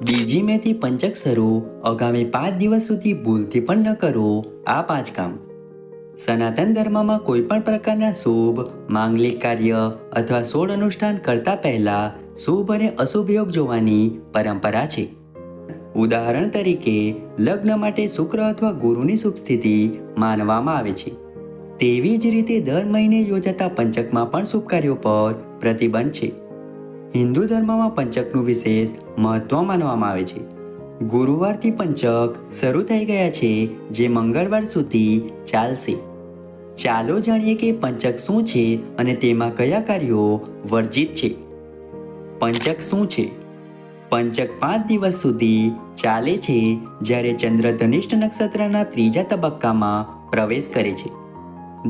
બીજી મેથી પંચક શરૂ આગામી 5 દિવસ સુધી ભૂલથી પણ ન કરો આ 5 કામ. સનાતન ધર્મમાં કોઈ પણ પ્રકારના શુભ માંગલિક કાર્ય અથવા સોળ અનુષ્ઠાન કરતા પહેલા શુભ અને અશુભ યોગ જોવાની પરંપરા છે. ઉદાહરણ તરીકે લગ્ન માટે શુક્ર અથવા ગુરુની શુભ સ્થિતિ માનવામાં આવે છે. તેવી જ રીતે દર મહિને યોજાતા પંચકમાં પણ શુભ કાર્યો પર પ્રતિબંધ છે. હિન્દુ ધર્મમાં પંચકનું વિશેષ મહત્વ માનવામાં આવે છે. ગુરુવારથી પંચક શરૂ થઈ ગયા છે, જે મંગળવાર સુધી ચાલશે. ચાલો જાણીએ કે પંચક શું છે અને તેમાં કયા કાર્યો વર્જિત છે. પંચક શું છે? પંચક 5 દિવસ સુધી ચાલે છે, જ્યારે ચંદ્ર ધનિષ્ઠ નક્ષત્રના 3જા તબક્કામાં પ્રવેશ કરે છે.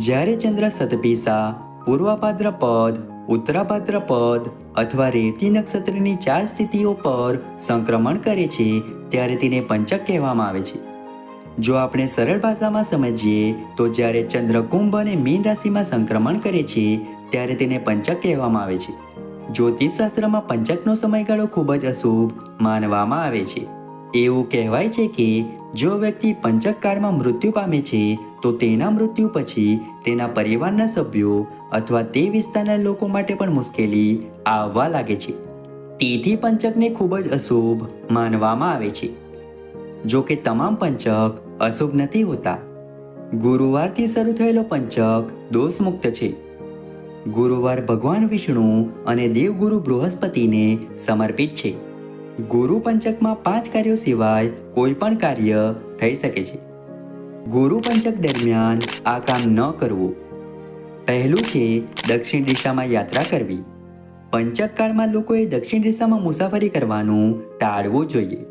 જ્યારે ચંદ્ર સતભિસા, પૂર્વભાદ્રપદ, ઉત્તરાભાદ્રપદ અથવા રેવતી નક્ષત્રની 4 સ્થિતિઓ પર સંક્રમણ કરે છે, ત્યારે તેને પંચક કહેવામાં આવે છે. જો આપણે સરળ ભાષામાં સમજીએ તો જ્યારે ચંદ્ર કુંભ અને મીન રાશિમાં સંક્રમણ કરે છે, ત્યારે તેને પંચક કહેવામાં આવે છે. જ્યોતિષશાસ્ત્રમાં પંચકનો સમયગાળો ખૂબ જ અશુભ માનવામાં આવે છે. એવું કહેવાય છે કે જો વ્યક્તિ પંચક કાળમાં મૃત્યુ પામે છે, તો તેના મૃત્યુ પછી તેના પરિવારના સભ્યો અથવા તે વિસ્તારના લોકો માટે પણ મુશ્કેલી આવવા લાગે છે. તેથી પંચકને ખૂબ જ અશુભ માનવામાં આવે છે. જો કે તમામ પંચક અશુભ નથી હોતા. ગુરુવારથી શરૂ થયેલો પંચક દોષમુક્ત છે. ગુરુવાર ભગવાન વિષ્ણુ અને દેવગુરુ બૃહસ્પતિને સમર્પિત છે. ગુરુ પંચકમાં 5 કાર્યો સિવાય કોઈ પણ કાર્ય થઈ શકે છે. ગુરુ પંચક દરમિયાન આ કામ ન કરવું. પહેલું છે દક્ષિણ દિશામાં યાત્રા કરવી. પંચક કાળમાં લોકોએ દક્ષિણ દિશામાં મુસાફરી કરવાનું ટાળવું જોઈએ.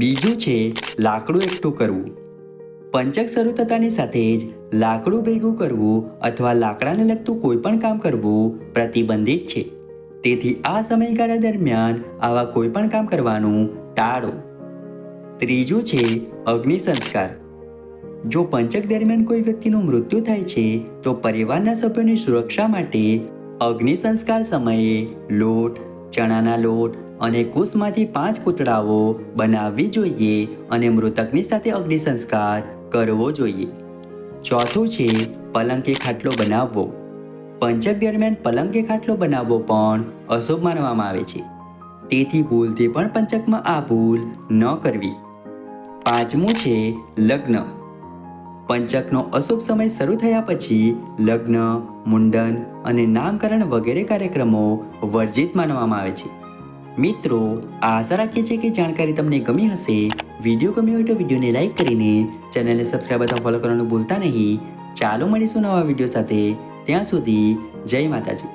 બીજું છે લાકડું એકઠું કરવું. પંચક શરૂ થતાની સાથે જ લાકડું ભેગું કરવું અથવા લાકડાને લગતું કોઈ પણ કામ કરવું પ્રતિબંધિત છે. તેથી આ સમયગાળા દરમિયાન આવા કોઈ પણ કામ કરવાનું ટાળો. ત્રીજું છે અગ્નિ સંસ્કાર. જો પંચક દરમિયાન કોઈ વ્યક્તિનું મૃત્યુ થાય છે, તો પરિવારના સભ્યોની સુરક્ષા માટે અગ્નિ સંસ્કાર સમયે લોટ, ચણાના લોટ અને કુશમાંથી 5 પૂતળાઓ બનાવવી જોઈએ અને મૃતકની સાથે અગ્નિ સંસ્કાર કરવો જોઈએ. ચોથું છે પલંગ કે ખાટલો બનાવવો. પંચક દરમિયાન પલંગ કે ખાટલો બનાવવો પણ અશુભ માનવામાં આવે છે. તેથી ભૂલથી પણ પંચકમાં આ ભૂલ ન કરવી. પાંચમું છે લગ્ન. પંચકનો અશુભ સમય શરૂ થયા પછી લગ્ન, મુંડન અને નામકરણ વગેરે કાર્યક્રમો વર્જિત માનવામાં આવે છે. મિત્રો, આશા રાખીએ છીએ કે જાણકારી તમને ગમી હશે. વિડીયો ગમ્યો હોય તો વિડીયોને લાઈક કરીને ચેનલને સબસ્ક્રાઈબ અથવા ફોલો કરવાનું ભૂલતા નહીં. ચાલો મળીશું નવા વિડીયો સાથે. ત્યાં સુધી જય માતાજી.